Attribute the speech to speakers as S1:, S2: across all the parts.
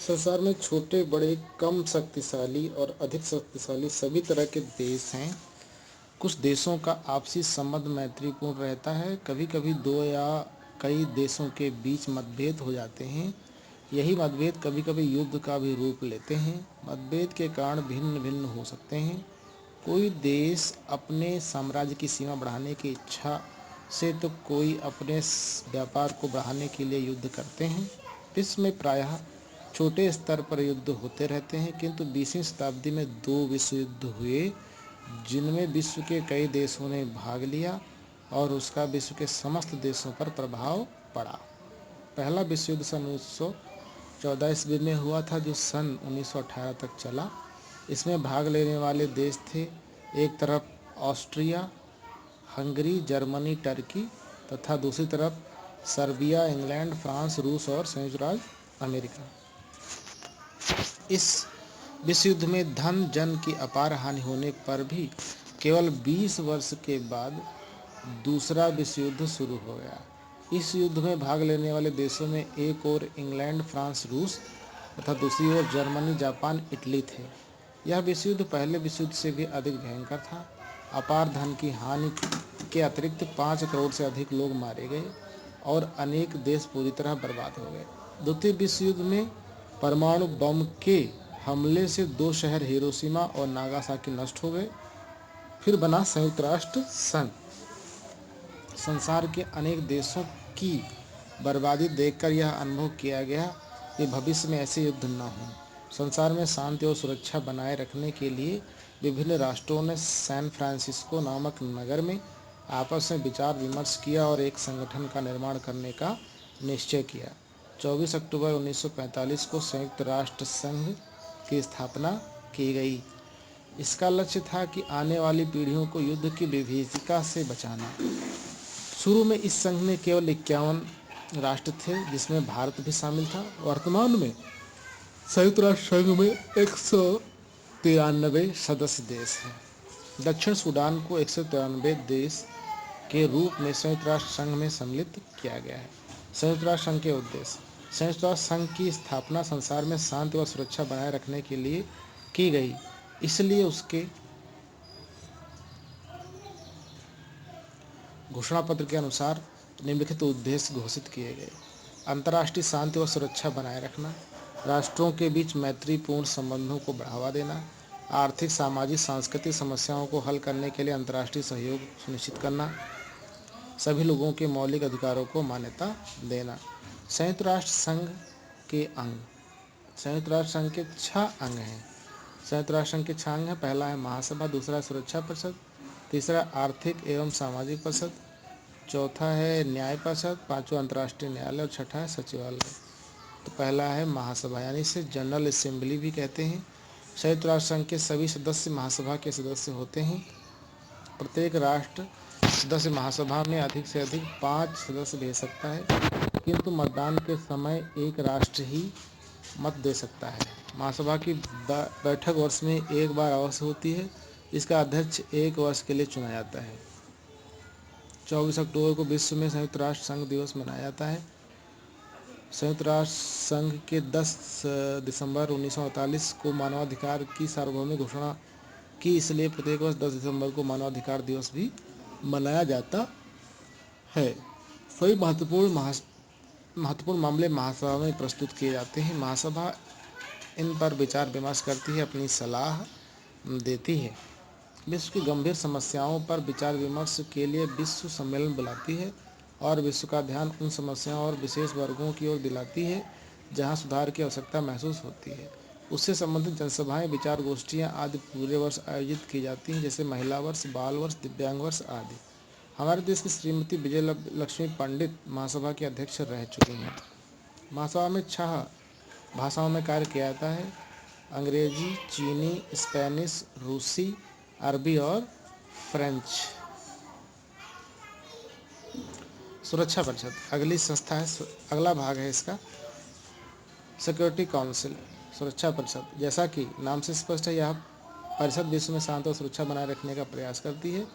S1: संसार में छोटे बड़े कम शक्तिशाली और अधिक शक्तिशाली सभी तरह के देश हैं। कुछ देशों का आपसी संबंध मैत्रीपूर्ण रहता है। कभी कभी दो या कई देशों के बीच मतभेद हो जाते हैं। यही मतभेद कभी कभी युद्ध का भी रूप लेते हैं। मतभेद के कारण भिन्न भिन्न हो सकते हैं। कोई देश अपने साम्राज्य की सीमा बढ़ाने की इच्छा से तो कोई अपने व्यापार को बढ़ाने के लिए युद्ध करते हैं। विश्व में प्रायः छोटे स्तर पर युद्ध होते रहते हैं, किंतु 20वीं शताब्दी में 2 विश्व युद्ध हुए जिनमें विश्व के कई देशों ने भाग लिया और उसका विश्व के समस्त देशों पर प्रभाव पड़ा। पहला विश्व युद्ध सन 1914 ईस्वी में हुआ था, जो सन 1918 तक चला। इसमें भाग लेने वाले देश थे, एक तरफ ऑस्ट्रिया हंगरी, जर्मनी, टर्की तथा दूसरी तरफ सर्बिया, इंग्लैंड, फ्रांस, रूस और संयुक्त राज्य अमेरिका। इस विश्व युद्ध में धन जन की अपार हानि होने पर भी केवल 20 वर्ष के बाद दूसरा विश्व युद्ध शुरू हो गया। इस युद्ध में भाग लेने वाले देशों में एक ओर इंग्लैंड, फ्रांस, रूस तथा दूसरी ओर जर्मनी, जापान, इटली थे। यह विश्व युद्ध पहले विश्व युद्ध से भी अधिक भयंकर था। अपार धन की हानि के अतिरिक्त 5 करोड़ से अधिक लोग मारे गए और अनेक देश पूरी तरह बर्बाद हो गए। द्वितीय विश्व युद्ध में परमाणु बम के हमले से 2 शहर हिरोशिमा और नागासाकी नष्ट हो गए। फिर बना संयुक्त राष्ट्र संघ। संसार के अनेक देशों की बर्बादी देखकर यह अनुभव किया गया कि भविष्य में ऐसे युद्ध न हों। संसार में शांति और सुरक्षा बनाए रखने के लिए विभिन्न राष्ट्रों ने सैन फ्रांसिस्को नामक नगर में आपस में विचार विमर्श किया और एक संगठन का निर्माण करने का निश्चय किया। 24 अक्टूबर 1945 को संयुक्त राष्ट्र संघ की स्थापना की गई। इसका लक्ष्य था कि आने वाली पीढ़ियों को युद्ध की विभीषिका से बचाना। शुरू में इस संघ में केवल 51 राष्ट्र थे, जिसमें भारत भी शामिल था। वर्तमान में संयुक्त राष्ट्र संघ में 193 सदस्य देश हैं। दक्षिण सूडान को 193 देश के रूप में संयुक्त राष्ट्र संघ में सम्मिलित किया गया है। संयुक्त राष्ट्र संघ के उद्देश्य। संयुक्त राष्ट्र संघ की स्थापना संसार में शांति व सुरक्षा बनाए रखने के लिए की गई, इसलिए उसके घोषणा पत्र के अनुसार निम्नलिखित उद्देश्य घोषित किए गए। अंतर्राष्ट्रीय शांति व सुरक्षा बनाए रखना, राष्ट्रों के बीच मैत्रीपूर्ण संबंधों को बढ़ावा देना, आर्थिक, सामाजिक, सांस्कृतिक समस्याओं को हल करने के लिए अंतर्राष्ट्रीय सहयोग सुनिश्चित करना, सभी लोगों के मौलिक अधिकारों को मान्यता देना। संयुक्त राष्ट्र संघ के अंग। संयुक्त राष्ट्र संघ के 6 अंग हैं। संयुक्त राष्ट्र संघ के 6 अंग हैं। पहला है महासभा, दूसरा सुरक्षा परिषद, तीसरा आर्थिक एवं सामाजिक परिषद, चौथा है न्याय परिषद, पांचवा अंतर्राष्ट्रीय न्यायालय और छठा है सचिवालय। तो पहला है महासभा, यानी इसे जनरल असेंबली भी कहते हैं। संयुक्त राष्ट्र संघ के सभी सदस्य महासभा के सदस्य होते हैं। प्रत्येक राष्ट्र सदस्य महासभा में अधिक से अधिक 5 सदस्य भेज सकता है, किंतु मतदान के समय एक राष्ट्र ही मत दे सकता है। महासभा की बैठक वर्ष में एक बार अवश्य होती है। इसका अध्यक्ष 1 वर्ष के लिए चुना जाता है। 24 अक्टूबर को विश्व में संयुक्त राष्ट्र संघ दिवस मनाया जाता है। संयुक्त राष्ट्र संघ के 10 दिसंबर 1948 को मानवाधिकार की सार्वभौमिक घोषणा की, इसलिए प्रत्येक वर्ष 10 दिसंबर को मानवाधिकार दिवस भी मनाया जाता है। सभी महत्वपूर्ण मामले महासभा में प्रस्तुत किए जाते हैं। महासभा इन पर विचार विमर्श करती है, अपनी सलाह देती है। विश्व की गंभीर समस्याओं पर विचार विमर्श के लिए विश्व सम्मेलन बुलाती है और विश्व का ध्यान उन समस्याओं और विशेष वर्गों की ओर दिलाती है जहां सुधार की आवश्यकता महसूस होती है। उससे संबंधित जनसभाएं, विचार गोष्ठियां आदि पूरे वर्ष आयोजित की जाती हैं, जैसे महिला वर्ष, बाल वर्ष, दिव्यांग वर्ष आदि। हमारे देश की श्रीमती विजय लक्ष्मी पंडित महासभा की अध्यक्ष रह चुकी हैं। महासभा में 6 भाषाओं में कार्य किया जाता है: अंग्रेजी, चीनी, स्पेनिश, रूसी, अरबी और फ्रेंच। सुरक्षा परिषद अगली संस्था है, अगला भाग है इसका। सिक्योरिटी काउंसिल, सुरक्षा परिषद। जैसा कि नाम से स्पष्ट है, यह परिषद विश्व में शांति और सुरक्षा बनाए रखने का प्रयास करती है।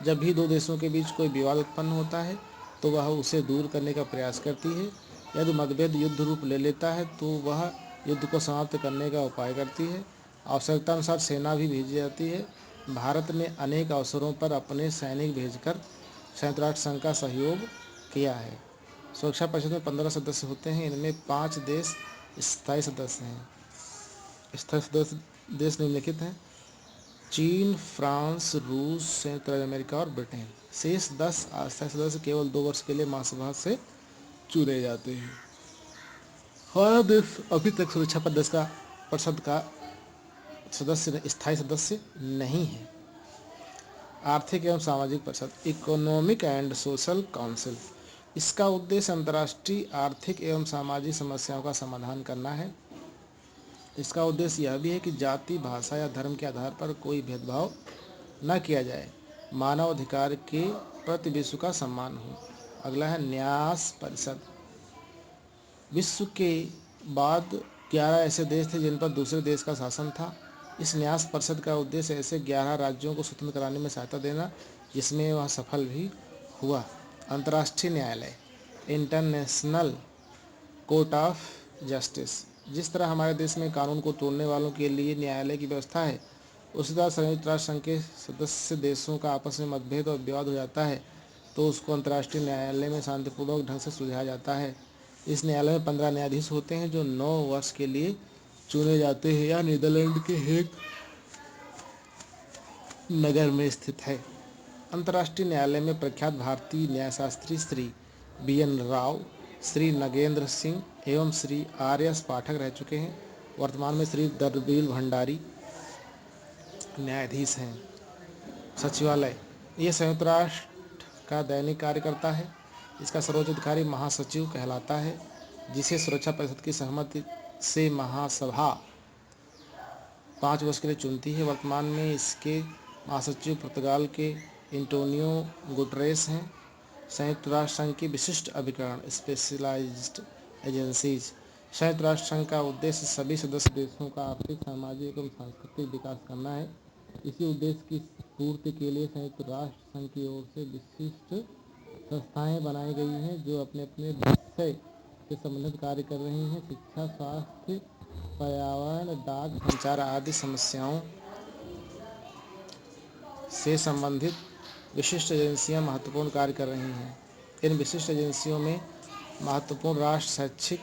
S1: जब भी 2 देशों के बीच कोई विवाद उत्पन्न होता है तो वह उसे दूर करने का प्रयास करती है। यदि मतभेद युद्ध रूप ले लेता है तो वह युद्ध को समाप्त करने का उपाय करती है। आवश्यकतानुसार सेना भी भेजी जाती है। भारत ने अनेक अवसरों पर अपने सैनिक भेजकर संयुक्त राष्ट्र संघ का सहयोग किया है। सुरक्षा परिषद में 15 सदस्य होते हैं। इनमें 5 देश स्थायी सदस्य हैं। स्थायी सदस्य देश निम्नलिखित हैं: चीन, फ्रांस, रूस, संयुक्त राज्य अमेरिका और ब्रिटेन। शेष 10 अस्थायी सदस्य केवल 2 वर्ष के लिए महासभा से चुने जाते हैं। हमारा देश अभी तक सुरक्षा परिषद का सदस्य स्थायी सदस्य नहीं है। आर्थिक एवं सामाजिक परिषद, इकोनॉमिक एंड सोशल काउंसिल। इसका उद्देश्य अंतर्राष्ट्रीय आर्थिक एवं सामाजिक समस्याओं का समाधान करना है। इसका उद्देश्य यह भी है कि जाति, भाषा या धर्म के आधार पर कोई भेदभाव न किया जाए, मानव अधिकार के प्रति विश्व का सम्मान हो। अगला है न्यास परिषद। विश्व के बाद 11 ऐसे देश थे जिन पर दूसरे देश का शासन था। इस न्यास परिषद का उद्देश्य ऐसे 11 राज्यों को स्वतंत्र कराने में सहायता देना, जिसमें वह सफल भी हुआ। अंतर्राष्ट्रीय न्यायालय, इंटरनेशनल कोर्ट ऑफ जस्टिस। जिस तरह हमारे देश में कानून को तोड़ने वालों के लिए न्यायालय की व्यवस्था है, उसी तरह संयुक्त राष्ट्र संघ के सदस्य देशों का आपस में मतभेद और विवाद हो जाता है तो उसको अंतर्राष्ट्रीय न्यायालय में शांतिपूर्वक ढंग से सुलझाया जाता है। इस न्यायालय में 15 न्यायाधीश होते हैं जो 9 वर्ष के लिए चुने जाते हैं। यह नीदरलैंड के हेग नगर में स्थित है। अंतर्राष्ट्रीय न्यायालय में प्रख्यात भारतीय न्यायशास्त्री श्री BN राव, श्री नगेंद्र सिंह एवं श्री RS पाठक रह चुके हैं। वर्तमान में श्री दरबील भंडारी न्यायाधीश हैं। सचिवालय, यह संयुक्त राष्ट्र का दैनिक कार्य करता है। इसका सर्वोच्च अधिकारी महासचिव कहलाता है, जिसे सुरक्षा परिषद की सहमति से महासभा 5 वर्ष के लिए चुनती है। वर्तमान में इसके महासचिव पुर्तगाल के एंटोनियो गुटरेस हैं। संयुक्त राष्ट्र संघ की विशिष्ट अभिकरण, स्पेशलाइज्ड एजेंसीज। संयुक्त राष्ट्र संघ का उद्देश्य सभी सदस्य देशों का आर्थिक, सामाजिक एवं सांस्कृतिक विकास करना है। इसी उद्देश्य की पूर्ति के लिए संयुक्त राष्ट्र संघ की ओर से विशिष्ट संस्थाएं बनाई गई हैं जो अपने अपने विषय से संबंधित कार्य कर रही हैं। शिक्षा, स्वास्थ्य, पर्यावरण, डाक, संचार आदि समस्याओं से संबंधित विशिष्ट एजेंसियां महत्वपूर्ण कार्य कर रही हैं। इन विशिष्ट एजेंसियों में महत्वपूर्ण राष्ट्र, शैक्षिक,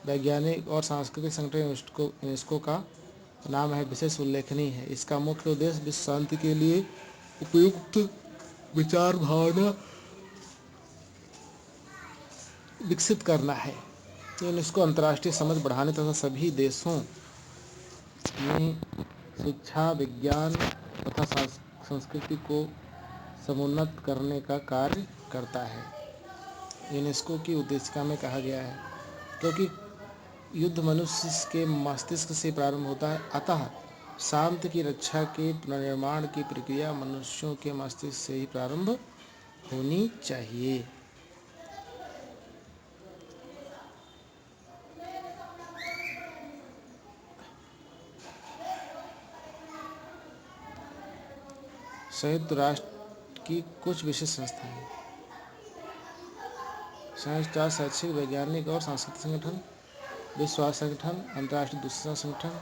S1: वैज्ञानिक और सांस्कृतिक संगठन यूनेस्को का नाम है विशेष उल्लेखनीय है। इसका मुख्य उद्देश्य विश्व शांति के लिए उपयुक्त विचार भावना विकसित करना है। यूनेस्को अंतर्राष्ट्रीय समझ बढ़ाने तथा सभी देशों में शिक्षा, विज्ञान तथा संस्कृति को समुन्नत करने का कार्य करता है। यूनेस्को की उद्देशिका में कहा गया है, क्योंकि युद्ध मनुष्य के मस्तिष्क से प्रारंभ होता है, अतः शांति की रक्षा के पुनर्निर्माण की प्रक्रिया मनुष्यों के मस्तिष्क से ही प्रारंभ होनी चाहिए। संयुक्त राष्ट्र की कुछ विशिष्ट संस्थाएं: संयुक्त राष्ट्र शैक्षिक, वैज्ञानिक और सांस्कृतिक संगठन, विश्व स्वास्थ्य संगठन, अंतर्राष्ट्रीय दूसरा संगठन,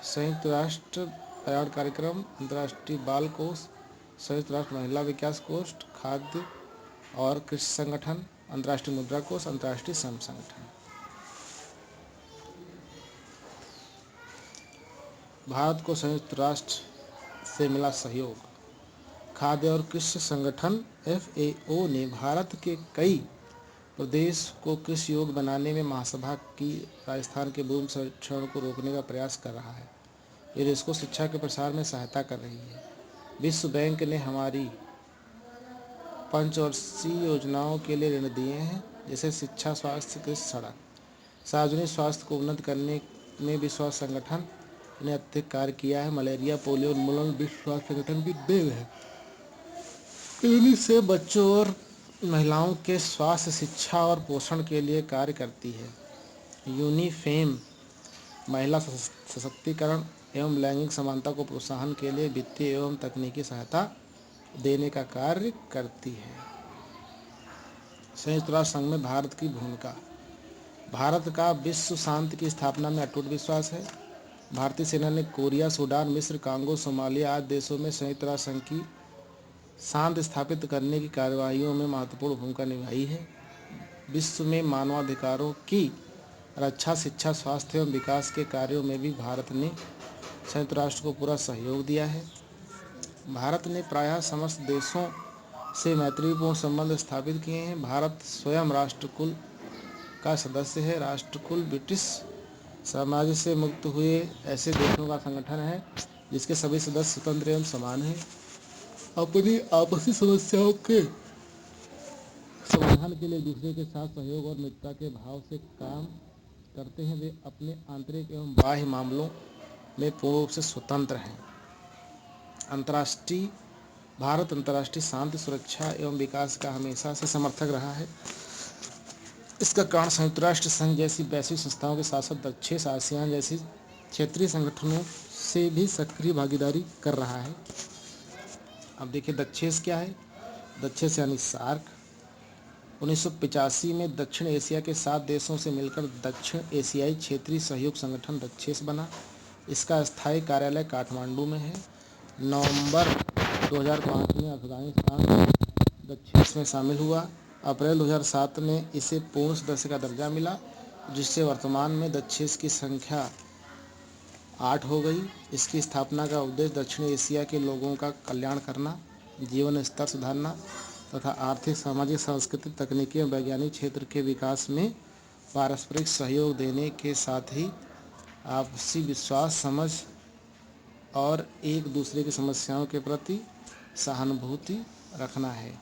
S1: संयुक्त राष्ट्र पर्यावरण कार्यक्रम, अंतर्राष्ट्रीय बाल कोष, संयुक्त राष्ट्र महिला विकास कोष, खाद्य और कृषि संगठन, अंतर्राष्ट्रीय मुद्रा कोष, अंतर्राष्ट्रीय श्रम संगठन। भारत को संयुक्त राष्ट्र से मिला सहयोग। खाद्य और कृषि संगठन FAO ने भारत के कई प्रदेश को कृषि योग्य बनाने में महासभा की राजस्थान के भूमि संरक्षण को रोकने का प्रयास कर रहा है। यूनेस्को शिक्षा के प्रसार में सहायता कर रही है। विश्व बैंक ने हमारी पंचवर्षीय योजनाओं के लिए ऋण दिए हैं, जैसे शिक्षा, स्वास्थ्य, कृषि, सड़क। सार्वजनिक स्वास्थ्य को उन्नत करने में विश्व स्वास्थ्य संगठन ने अत्यधिक कार्य किया है। मलेरिया, पोलियो उन्मूलन विश्व स्वास्थ्य संगठन की देन है। यूनिसेफ बच्चों और महिलाओं के स्वास्थ्य, शिक्षा और पोषण के लिए कार्य करती है। यूनिफेम महिला सशक्तिकरण एवं लैंगिक समानता को प्रोत्साहन के लिए वित्तीय एवं तकनीकी सहायता देने का कार्य करती है। संयुक्त राष्ट्र संघ में भारत की भूमिका। भारत का विश्व शांति की स्थापना में अटूट विश्वास है। भारतीय सेना ने कोरिया, सूडान, मिस्र, कांगो, सोमालिया आदि देशों में संयुक्त राष्ट्र संघ की शांति स्थापित करने की कार्रवाइयों में महत्वपूर्ण भूमिका निभाई है। विश्व में मानवाधिकारों की रक्षा, शिक्षा, स्वास्थ्य एवं विकास के कार्यों में भी भारत ने संयुक्त राष्ट्र को पूरा सहयोग दिया है। भारत ने प्रायः समस्त देशों से मैत्रीपूर्ण संबंध स्थापित किए हैं। भारत स्वयं राष्ट्रकुल का सदस्य है। राष्ट्रकुल ब्रिटिश साम्राज्य से मुक्त हुए ऐसे देशों का संगठन है जिसके सभी सदस्य स्वतंत्र एवं समान हैं। अपनी आपसी समस्याओं के समाधान के लिए एक दूसरे के साथ सहयोग और मित्रता के भाव से काम करते हैं। वे अपने आंतरिक एवं बाह्य मामलों में पूर्ण रूप से स्वतंत्र हैं। भारत अंतर्राष्ट्रीय शांति, सुरक्षा एवं विकास का हमेशा से समर्थक रहा है। इसका कारण संयुक्त राष्ट्र संघ जैसी वैश्विक संस्थाओं के साथ साथ दक्षिण आसियान जैसी क्षेत्रीय संगठनों से भी सक्रिय भागीदारी कर रहा है। अब देखिए दक्षेस क्या है। दक्षेस यानी सार्क 1985 में दक्षिण एशिया के 7 देशों से मिलकर दक्षिण एशियाई क्षेत्रीय सहयोग संगठन दक्षेस बना। इसका स्थायी कार्यालय काठमांडू में है। नवंबर 2005 में अफगानिस्तान दक्षेस में शामिल हुआ। अप्रैल 2007 में इसे पूर्ण सदस्य का दर्जा मिला, जिससे वर्तमान में दक्षेस की संख्या 8 हो गई। इसकी स्थापना का उद्देश्य दक्षिण एशिया के लोगों का कल्याण करना, जीवन स्तर सुधारना तथा आर्थिक, सामाजिक, सांस्कृतिक, तकनीकी और वैज्ञानिक क्षेत्र के विकास में पारस्परिक सहयोग देने के साथ ही आपसी विश्वास, समझ और एक दूसरे की समस्याओं के प्रति सहानुभूति रखना है।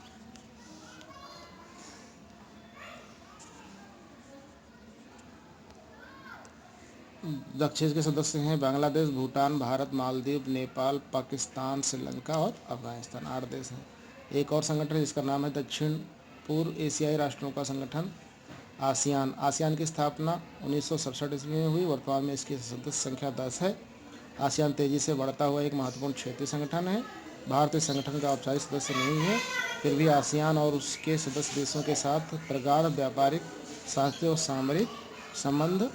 S1: दक्षिण के सदस्य हैं बांग्लादेश, भूटान, भारत, मालदीव, नेपाल, पाकिस्तान, श्रीलंका और अफगानिस्तान। 8 देश हैं। एक और संगठन है जिसका नाम है दक्षिण पूर्व एशियाई राष्ट्रों का संगठन आसियान। आसियान की स्थापना 1967 ईस्वी में हुई। वर्तमान में इसकी सदस्य संख्या 10 है। आसियान तेजी से बढ़ता हुआ एक महत्वपूर्ण क्षेत्रीय संगठन है। भारत इस संगठन का औपचारिक सदस्य नहीं है, फिर भी आसियान और उसके सदस्य देशों के साथ प्रगाढ़ व्यापारिक, सांस्कृतिक और सामरिक संबंध